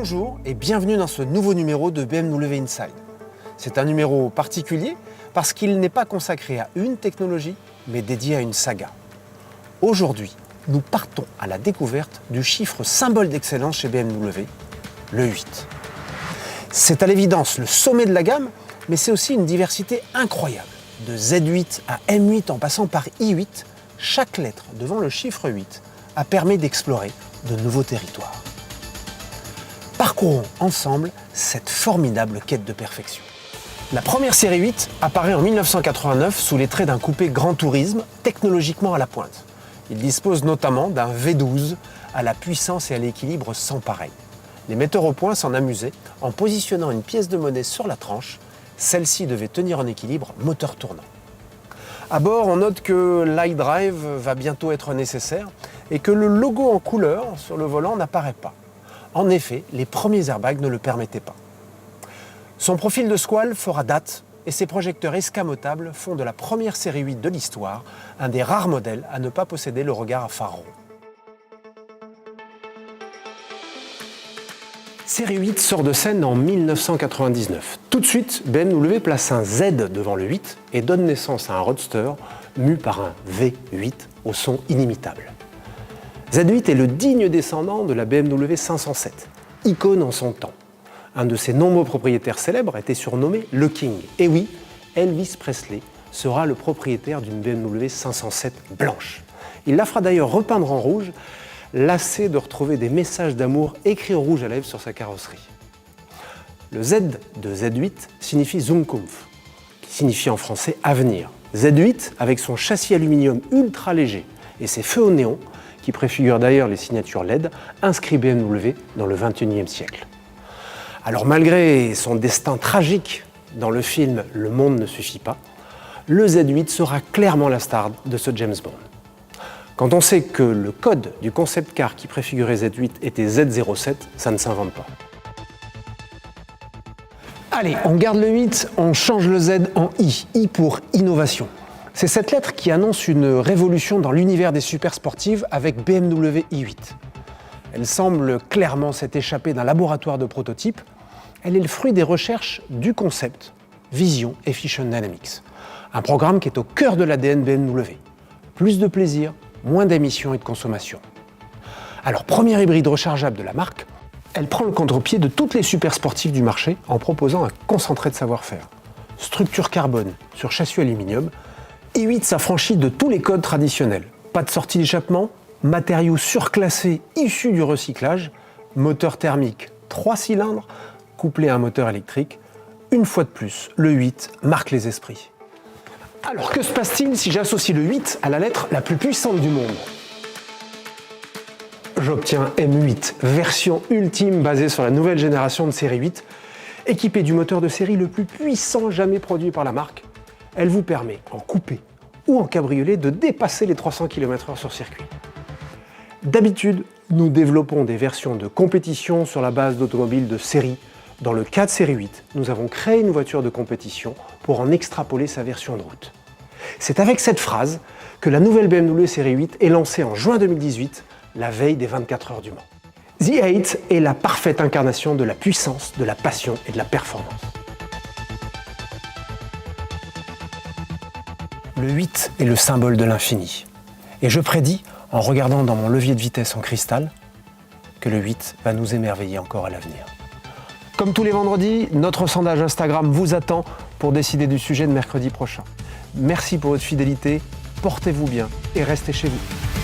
Bonjour et bienvenue dans ce nouveau numéro de BMW Inside. C'est un numéro particulier parce qu'il n'est pas consacré à une technologie, mais dédié à une saga. Aujourd'hui, nous partons à la découverte du chiffre symbole d'excellence chez BMW, le 8. C'est à l'évidence le sommet de la gamme, mais c'est aussi une diversité incroyable. De Z8 à M8 en passant par i8, chaque lettre devant le chiffre 8 a permis d'explorer de nouveaux territoires. Parcourons ensemble cette formidable quête de perfection. La première série 8 apparaît en 1989 sous les traits d'un coupé Grand Tourisme technologiquement à la pointe. Il dispose notamment d'un V12 à la puissance et à l'équilibre sans pareil. Les metteurs au point s'en amusaient en positionnant une pièce de monnaie sur la tranche. Celle-ci devait tenir en équilibre moteur tournant. À bord, on note que l'iDrive va bientôt être nécessaire et que le logo en couleur sur le volant n'apparaît pas. En effet, les premiers airbags ne le permettaient pas. Son profil de squale fera date et ses projecteurs escamotables font de la première série 8 de l'histoire un des rares modèles à ne pas posséder le regard à phare rond. Série 8 sort de scène en 1999. Tout de suite, BMW place un Z devant le 8 et donne naissance à un roadster mu par un V8 au son inimitable. Z8 est le digne descendant de la BMW 507, icône en son temps. Un de ses nombreux propriétaires célèbres était surnommé le King. Et oui, Elvis Presley sera le propriétaire d'une BMW 507 blanche. Il la fera d'ailleurs repeindre en rouge, lassé de retrouver des messages d'amour écrits en rouge à lèvres sur sa carrosserie. Le Z de Z8 signifie Zukunft, qui signifie en français avenir. Z8, avec son châssis aluminium ultra léger et ses feux au néon, qui préfigurent d'ailleurs les signatures LED, inscrit BMW dans le XXIe siècle. Alors malgré son destin tragique dans le film Le monde ne suffit pas, le Z8 sera clairement la star de ce James Bond. Quand on sait que le code du concept car qui préfigurait Z8 était Z07, ça ne s'invente pas. Allez, on garde le 8, on change le Z en I. I pour innovation. C'est cette lettre qui annonce une révolution dans l'univers des super sportives avec BMW i8. Elle semble clairement s'être échappée d'un laboratoire de prototypes. Elle est le fruit des recherches du concept Vision Efficient Dynamics, un programme qui est au cœur de l'ADN BMW. Plus de plaisir, moins d'émissions et de consommation. Alors, première hybride rechargeable de la marque, elle prend le contre-pied de toutes les super sportives du marché en proposant un concentré de savoir-faire. Structure carbone sur châssis aluminium, i8 s'affranchit de tous les codes traditionnels. Pas de sortie d'échappement, matériaux surclassés issus du recyclage, moteur thermique 3 cylindres, couplé à un moteur électrique. Une fois de plus, le 8 marque les esprits. Alors que se passe-t-il si j'associe le 8 à la lettre la plus puissante du monde ? J'obtiens M8, version ultime basée sur la nouvelle génération de série 8, équipée du moteur de série le plus puissant jamais produit par la marque. Elle vous permet, en coupé ou en cabriolet, de dépasser les 300 km/h sur circuit. D'habitude, nous développons des versions de compétition sur la base d'automobiles de série. Dans le cas de série 8, nous avons créé une voiture de compétition pour en extrapoler sa version de route. C'est avec cette phrase que la nouvelle BMW série 8 est lancée en juin 2018, la veille des 24 heures du Mans. The 8 est la parfaite incarnation de la puissance, de la passion et de la performance. Le 8 est le symbole de l'infini. Et je prédis, en regardant dans mon levier de vitesse en cristal, que le 8 va nous émerveiller encore à l'avenir. Comme tous les vendredis, notre sondage Instagram vous attend pour décider du sujet de mercredi prochain. Merci pour votre fidélité, portez-vous bien et restez chez vous.